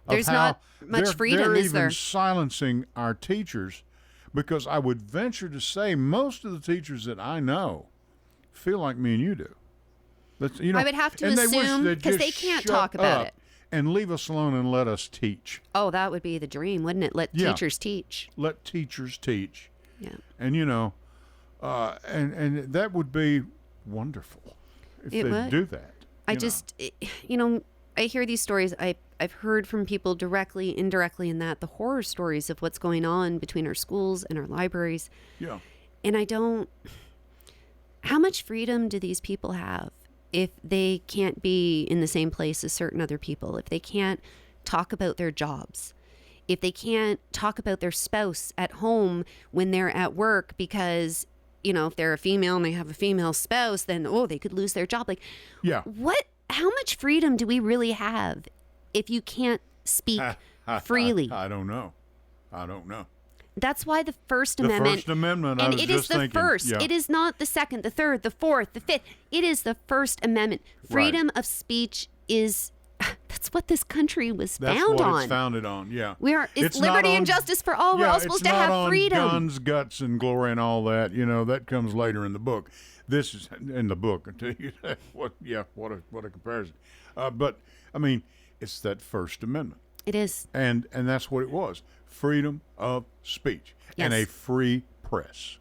There's how not much they're- freedom, they're is there? even silencing our teachers, because I would venture to say most of the teachers that I know feel like me and you do. That's, I would have to and they wish assume, they'd 'cause just they can't shut talk about up it. and leave us alone and let us teach. Oh, that would be the dream, wouldn't it? Let Yeah. teachers teach. Let teachers teach. Yeah. And and that would be wonderful if It they would. do that. I hear these stories. I've heard from people directly, indirectly, in that the horror stories of what's going on between our schools and our libraries. Yeah. And how much freedom do these people have if they can't be in the same place as certain other people, if they can't talk about their jobs, if they can't talk about their spouse at home when they're at work because, if they're a female and they have a female spouse, then, they could lose their job. Like, Yeah. how much freedom do we really have if you can't speak freely? I don't know. That's why the First The Amendment. First Amendment, I And was it is just the thinking, first. yeah. It is not the second, the third, the fourth, the fifth. It is the First Amendment. Freedom of speech is. That's what this country was That's found what on. it's founded on, yeah. It's liberty and justice for all. We're all supposed to have freedom. It's not on guns, guts, and glory and all that. That comes later in the book. This is in the book. I tell you that. What a comparison. But I mean, it's that First Amendment. It is. And that's what it was. Freedom of speech. And a Yes. free press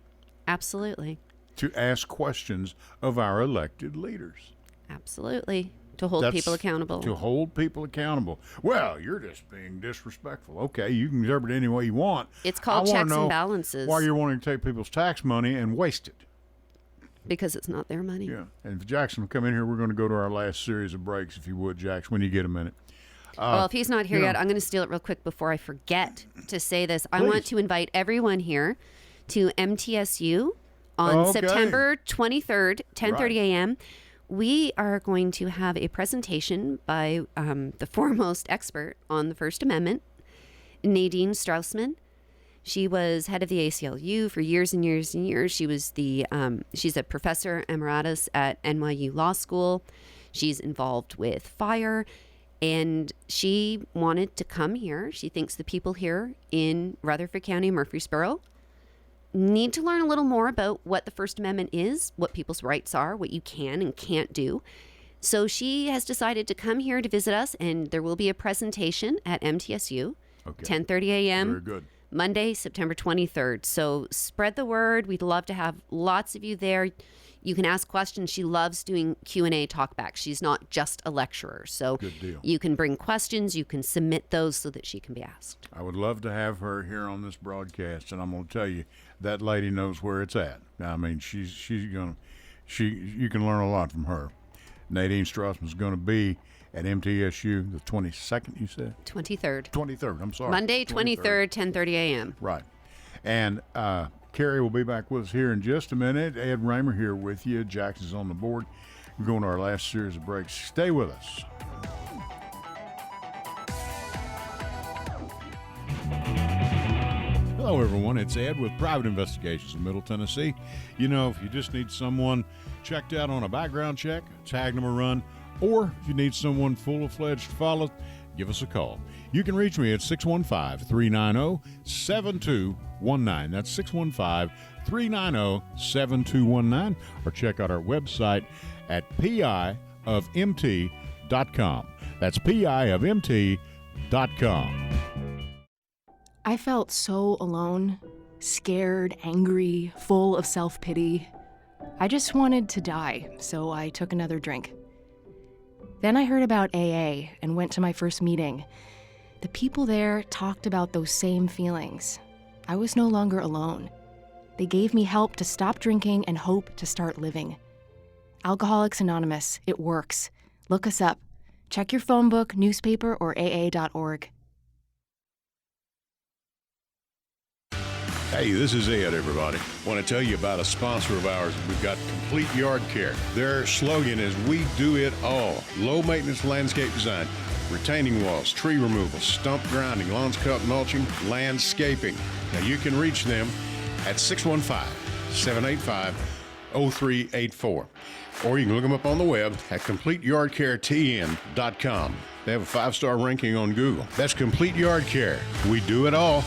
Absolutely. to ask questions of our elected leaders. Absolutely. To hold That's people accountable. To hold people accountable. Well, you're just being disrespectful. Okay, you can interpret it any way you want. It's called I wanna checks and know balances. why you're wanting to take people's tax money and waste it. Because it's not their money. Yeah. And if Jackson will come in here, we're going to go to our last series of breaks, if you would, Jackson, when you get a minute. Well, if he's not here you know- yet, I'm going to steal it real quick before I forget to say this. I Please. want to invite everyone here to MTSU on Okay. September 23rd, 10:30 Right. a.m. We are going to have a presentation by the foremost expert on the First Amendment, Nadine Straussman. She was head of the ACLU for years and years and years. She was she's a professor emeritus at NYU Law School. She's involved with fire, and she wanted to come here. She thinks the people here in Rutherford County, Murfreesboro, need to learn a little more about what the First Amendment is, what people's rights are, what you can and can't do. So she has decided to come here to visit us, and there will be a presentation at MTSU, Okay. 10:30 a.m. Very good. Monday, September 23rd. So spread the word. We'd love to have lots of you there. You can ask questions. She loves doing Q&A talkback. She's not just a lecturer. So Good deal. you can bring questions. You can submit those so that she can be asked. I would love to have her here on this broadcast, and I'm going to tell you, that lady knows where it's at. I mean, you can learn a lot from her. Nadine Straussman's going to be at MTSU the 22nd, you said? 23rd. 23rd, I'm sorry. Monday, 23rd, 10:30 a.m. Right. And Carrie will be back with us here in just a minute. Ed Raymer here with you. Jackson's on the board. We're going to our last series of breaks. Stay with us. Hello, everyone. It's Ed with Private Investigations in Middle Tennessee. If you just need someone checked out on a background check, tag them a run, or if you need someone full-fledged to follow, give us a call. You can reach me at 615-390-7219. That's 615-390-7219. Or check out our website at piofmt.com. That's piofmt.com. I felt so alone, scared, angry, full of self-pity. I just wanted to die, so I took another drink. Then I heard about AA and went to my first meeting. The people there talked about those same feelings. I was no longer alone. They gave me help to stop drinking and hope to start living. Alcoholics Anonymous, it works. Look us up. Check your phone book, newspaper, or AA.org. Hey, this is Ed, everybody. Want to tell you about a sponsor of ours. We've got Complete Yard Care. Their slogan is, we do it all. Low maintenance landscape design, retaining walls, tree removal, stump grinding, lawns cut, mulching, landscaping. Now you can reach them at 615-785-0384. Or you can look them up on the web at CompleteYardCareTN.com. They have a 5-star ranking on Google. That's Complete Yard Care. We do it all.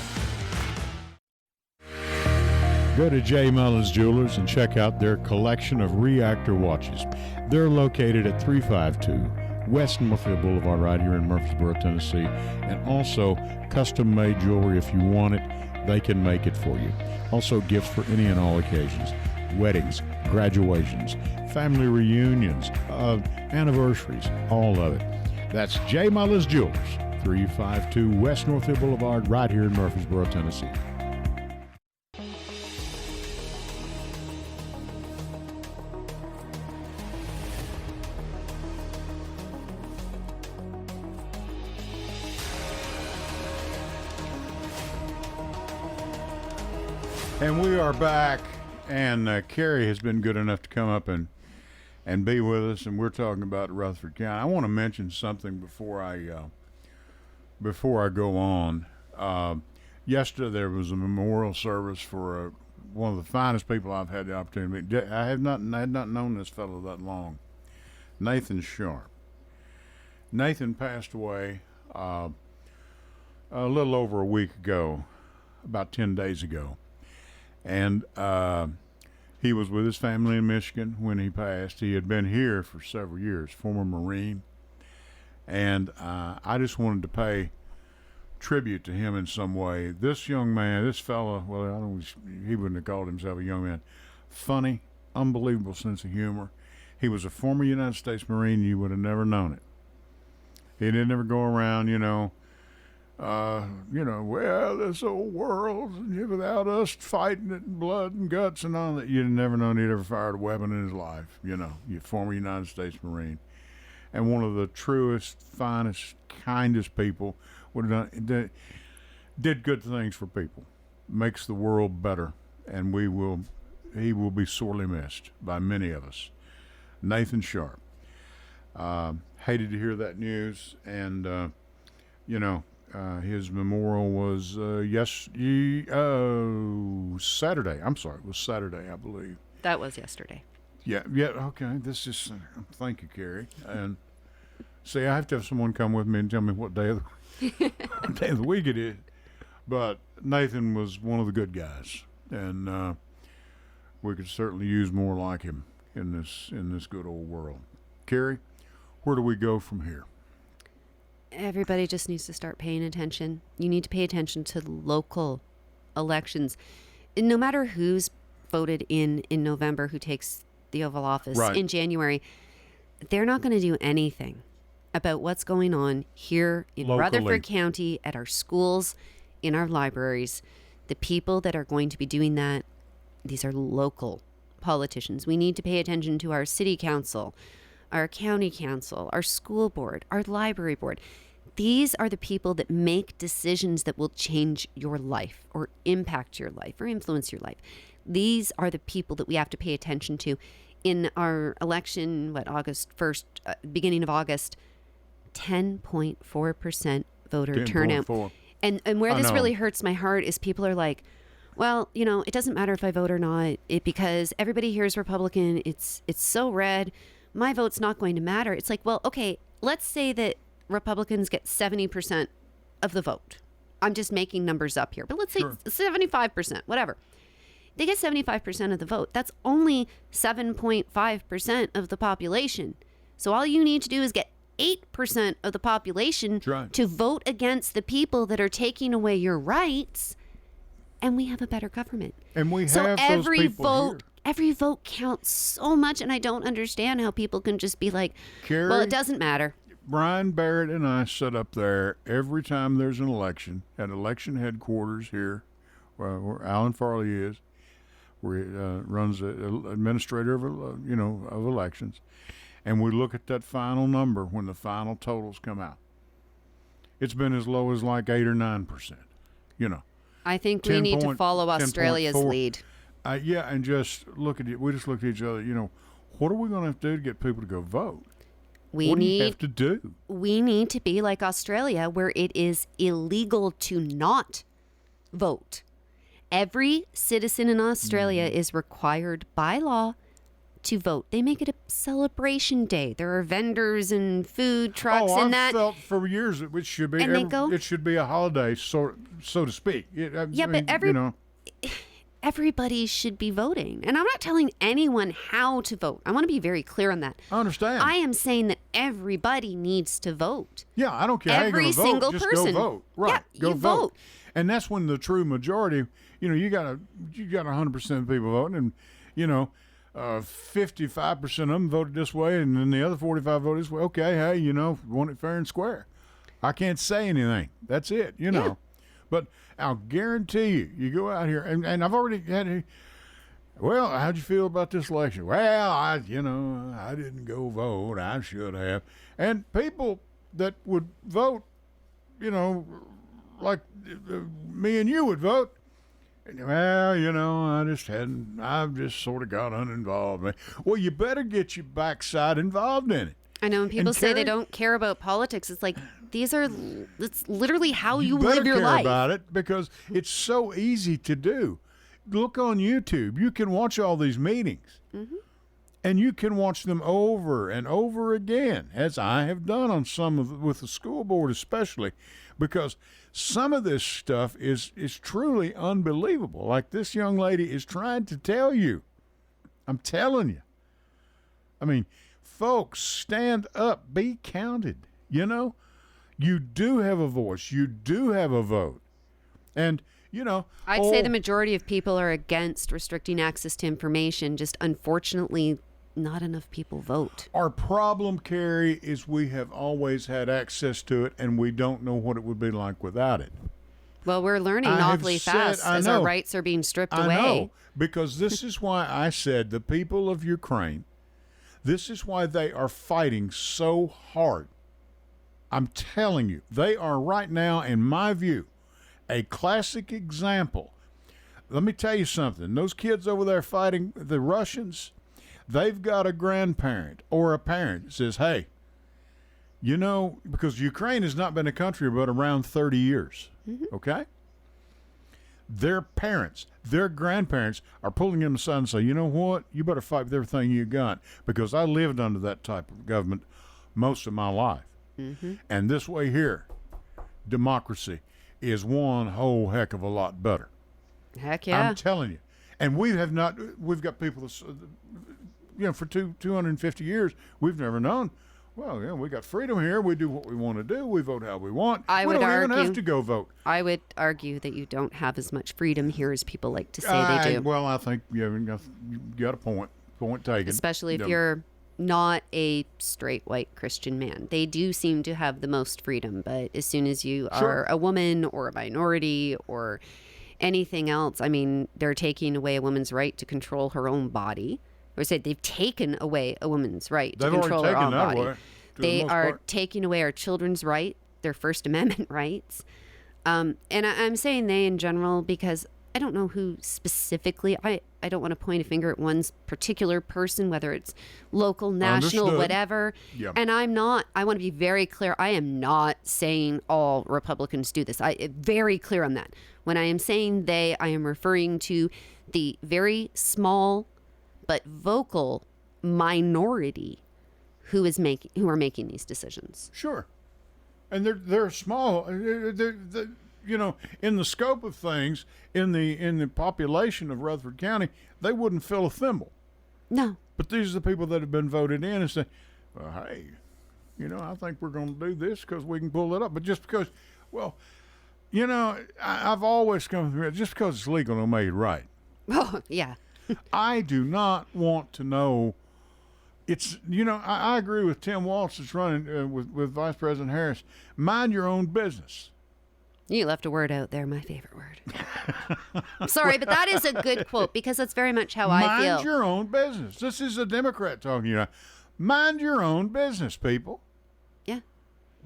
Go to J. Mullins Jewelers and check out their collection of reactor watches. They're located at 352 West Northfield Boulevard right here in Murfreesboro, Tennessee. And also custom-made jewelry. If you want it, they can make it for you. Also gifts for any and all occasions. Weddings, graduations, family reunions, anniversaries, all of it. That's J. Mullins Jewelers, 352 West Northfield Boulevard right here in Murfreesboro, Tennessee. And we are back, and Carrie has been good enough to come up and be with us, and we're talking about Rutherford County. I want to mention something before I go on. Yesterday there was a memorial service for one of the finest people I've had the opportunity to meet. I had not known this fellow that long, Nathan Sharp. Nathan passed away a little over a week ago, about 10 days ago. And he was with his family in Michigan when he passed. He had been here for several years, former Marine. And I just wanted to pay tribute to him in some way. This young man, this fella, well, he wouldn't have called himself a young man. Funny, unbelievable sense of humor. He was a former United States Marine. You would have never known it. He didn't never go around, well, this old world, without us fighting it in blood and guts and all that, you'd never known he'd ever fired a weapon in his life, you former United States Marine. And one of the truest, finest, kindest people, did good things for people, makes the world better, and he will be sorely missed by many of us. Nathan Sharp. Hated to hear that news, and, his memorial was Saturday. I'm sorry, it was Saturday, I believe. That was yesterday. Yeah, okay. This is thank you, Carrie. And see, I have to have someone come with me and tell me what day of the week it is. But Nathan was one of the good guys, and we could certainly use more like him in this good old world. Carrie, where do we go from here? Everybody just needs to start paying attention. You need to pay attention to local elections. And no matter who's voted in November, who takes the Oval Office in January, they're not going to do anything about what's going on here in Rutherford County, at our schools, in our libraries. The people that are going to be doing that, these are local politicians. We need to pay attention to our city council, our county council, our school board, our library board. These are the people that make decisions that will change your life or impact your life or influence your life. These are the people that we have to pay attention to. In our election, August 1st, beginning of August, 10.4% voter turnout. And where this really hurts my heart is people are like, well, it doesn't matter if I vote or not, because everybody here is Republican. It's so red. My vote's not going to matter. It's like, well, okay, let's say that Republicans get 70% of the vote. I'm just making numbers up here, but let's say 75%, whatever. They get 75% of the vote. That's only 7.5% of the population. So all you need to do is get 8% of the population to vote against the people that are taking away your rights, and we have a better government. And we have every those people vote. Here. Every vote counts so much, and I don't understand how people can just be like, Carrie, well, it doesn't matter. Brian Barrett and I sit up there every time there's an election at election headquarters here, where Alan Farley is, where he runs the administrator of elections, and we look at that final number when the final totals come out. It's been as low as like 8 or 9%, I think we need to follow Australia's 10.4. lead. Yeah, and just look at it. We just looked at each other. What are we going to have to do to get people to go vote? What do you have to do? We need to be like Australia, where it is illegal to not vote. Every citizen in Australia is required by law to vote. They make it a celebration day. There are vendors and food trucks and that. I've felt for years it should be. It should be a holiday, so to speak. Everybody should be voting. And I'm not telling anyone how to vote. I want to be very clear on that. I understand. I am saying that everybody needs to vote. Yeah, I don't care how you're going to vote. Single just person. go vote. Right. Yeah, go you vote. And that's when the true majority, you got 100% of people voting, and 55% of them voted this way, and then the other 45 voted this way. Okay, hey, want it fair and square. I can't say anything. That's it, Yeah. But I'll guarantee you go out here, and I've already had. Well, how'd you feel about this election? Well, I didn't go vote. I should have. And people that would vote, like me and you would vote. Well, I've just sort of got uninvolved. Well, you better get your backside involved in it. I know when people say they don't care about politics, it's like, it's literally how you live your life. You better care about it because it's so easy to do. Look on YouTube. You can watch all these meetings. Mm-hmm. And you can watch them over and over again, as I have done on with the school board especially, because some of this stuff is truly unbelievable. Like this young lady is trying to tell you. I'm telling you. I mean, folks, stand up. Be counted. You do have a voice. You do have a vote. And, I'd say the majority of people are against restricting access to information. Just unfortunately, not enough people vote. Our problem, Carrie, is we have always had access to it, and we don't know what it would be like without it. Well, we're learning awfully fast as our rights are being stripped away. I know, because this is why I said the people of Ukraine, this is why they are fighting so hard. I'm telling you, they are right now, in my view, a classic example. Let me tell you something. Those kids over there fighting the Russians, they've got a grandparent or a parent that says, hey, because Ukraine has not been a country but around 30 years, okay? Their parents, their grandparents are pulling them aside and say, you know what? You better fight with everything you got, because I lived under that type of government most of my life. Mm-hmm. And this way here, democracy is one whole heck of a lot better. Heck yeah. I'm telling you. And we've got people, for 250 years, we've never known, well, we got freedom here. We do what we want to do. We vote how we want. We don't even have to go vote. I would argue that you don't have as much freedom here as people like to say they do. Well, I think you got a point. Point taken. Especially if you're not a straight white Christian man. They do seem to have the most freedom, but as soon as you are a woman or a minority or anything else, I mean, they're taking away a woman's right to control her own body. Or say they've taken away a woman's right to control her own body. They are taking away our children's right, their First Amendment rights. And I'm saying they in general because I don't know who specifically. I don't want to point a finger at one particular person, whether it's local, national, whatever. Yep. And I want to be very clear. I am not saying all Republicans do this. I'm very clear on that. When I am saying they, I am referring to the very small but vocal minority who are making these decisions. Sure. And they're small. They're in the scope of things, in the population of Rutherford County, they wouldn't fill a thimble. No. But these are the people that have been voted in and say, well, hey, I think we're going to do this because we can pull it up. But just because, I've always come through it. Just because it's legal don't make it right. Oh, yeah. I do not want to know. It's, I agree with Tim Walsh that's running with Vice President Harris. Mind your own business. You left a word out there, my favorite word. I'm sorry, but that is a good quote because that's very much how I feel. Mind your own business. This is a Democrat talking to you. Mind your own business, people. Yeah.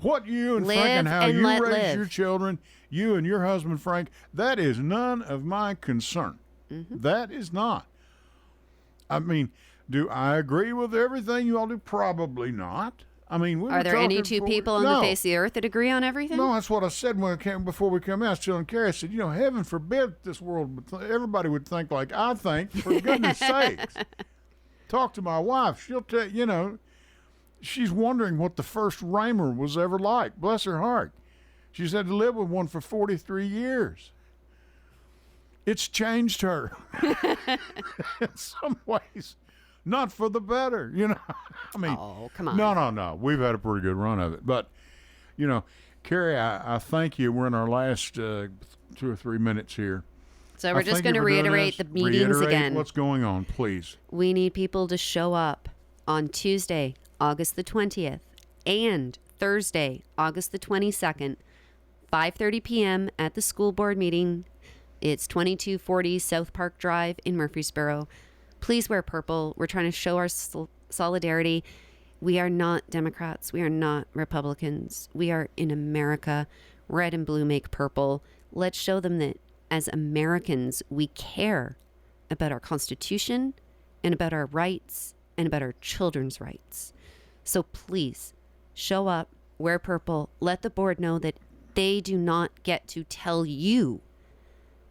What you and Live Frank and how and you let raise live. your children, you and your husband Frank, that is none of my concern. That is not. I mean, do I agree with everything you all do? Probably not. I mean, we Are were there any talking two before- people on No. the face of the earth that agree on everything? No, that's what I said when I came before we came out. I was telling Carrie, I said, heaven forbid this world, everybody would think like I think. For goodness sakes, talk to my wife. She'll tell she's wondering what the first Raymer was ever like. Bless her heart. She's had to live with one for 43 years. It's changed her in some ways, not for the better. I mean, Oh, come on. No. We've had a pretty good run of it. But, Carrie, I thank you. We're in our last 2 or 3 minutes here. So we're just going to reiterate the meetings Reiterate again. What's going on, please? We need people to show up on Tuesday, August the 20th, and Thursday, August the 22nd, 5:30 p.m. at the school board meeting. It's 2240 South Park Drive in Murfreesboro. Please wear purple. We're trying to show our solidarity. We are not Democrats. We are not Republicans. We are in America. Red and blue make purple. Let's show them that as Americans, we care about our Constitution and about our rights and about our children's rights. So please show up, wear purple, let the board know that they do not get to tell you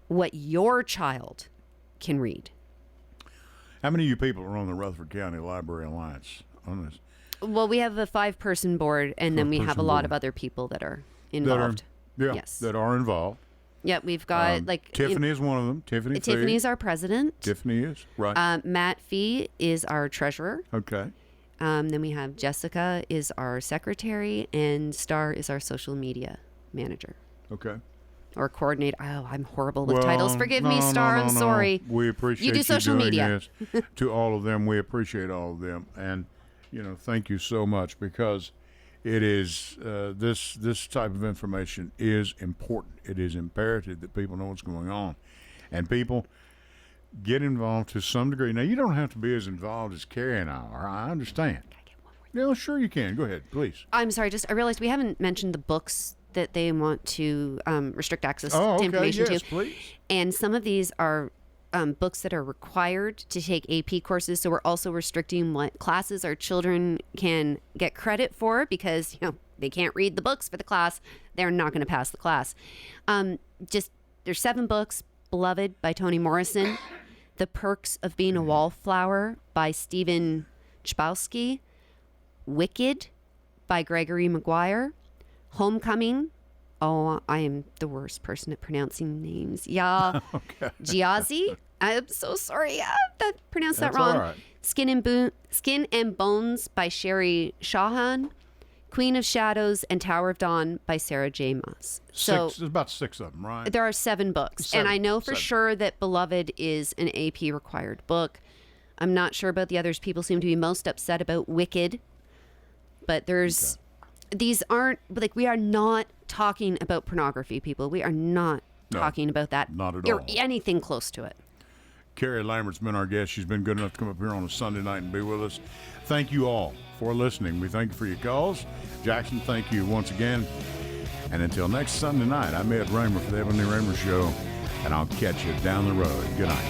what your child can read. How many of you people are on the Rutherford County Library Alliance on this? Well, we have a 5-person board, and then we have a 5-person lot board. of other people that are involved. Yes. That are involved. Yep, we've got Tiffany is one of them. Tiffany Fee. Tiffany's our president. Tiffany is, right. Matt Fee is our treasurer. Okay. Then we have Jessica is our secretary, and Star is our social media manager Okay. or coordinator. Oh, I'm horrible with titles. Forgive me, Star. I'm sorry. We appreciate You do social doing media. this. To all of them, we appreciate all of them, and thank you so much, because it is this type of information is important. It is imperative that people know what's going on, and people get involved to some degree. Now, you don't have to be as involved as Carrie and I are. I understand. Yeah, sure you can. Go ahead, please. I'm sorry. I realized we haven't mentioned the books that they want to restrict access to information yes, to. please. And some of these are books that are required to take AP courses. So we're also restricting what classes our children can get credit for, because they can't read the books for the class. They're not going to pass the class. There's 7 books: Beloved by Toni Morrison, The Perks of Being a Wallflower by Stephen Chbosky, Wicked by Gregory Maguire, Homecoming. Oh, I am the worst person at pronouncing names. Yeah. Okay. Giazzi. I'm so sorry. I pronounced that That's wrong. all right. Skin and Bones by Sherry Shahan, Queen of Shadows and Tower of Dawn by Sarah J. Maas. So There's about 6 of them, right? there are 7 books. 7, And I know for 7. sure that Beloved is an AP required book. I'm not sure about the others. People seem to be most upset about Wicked. But there's... These aren't... we are not talking about pornography, people. We are not talking about that. Not at or all. anything close to it. Carrie Lambert's been our guest. She's been good enough to come up here on a Sunday night and be with us. Thank you all for listening. We thank you for your calls. Jackson, thank you once again. And until next Sunday night, I'm Ed Raymer for the Edwin Lee Raymer Show, and I'll catch you down the road. Good night.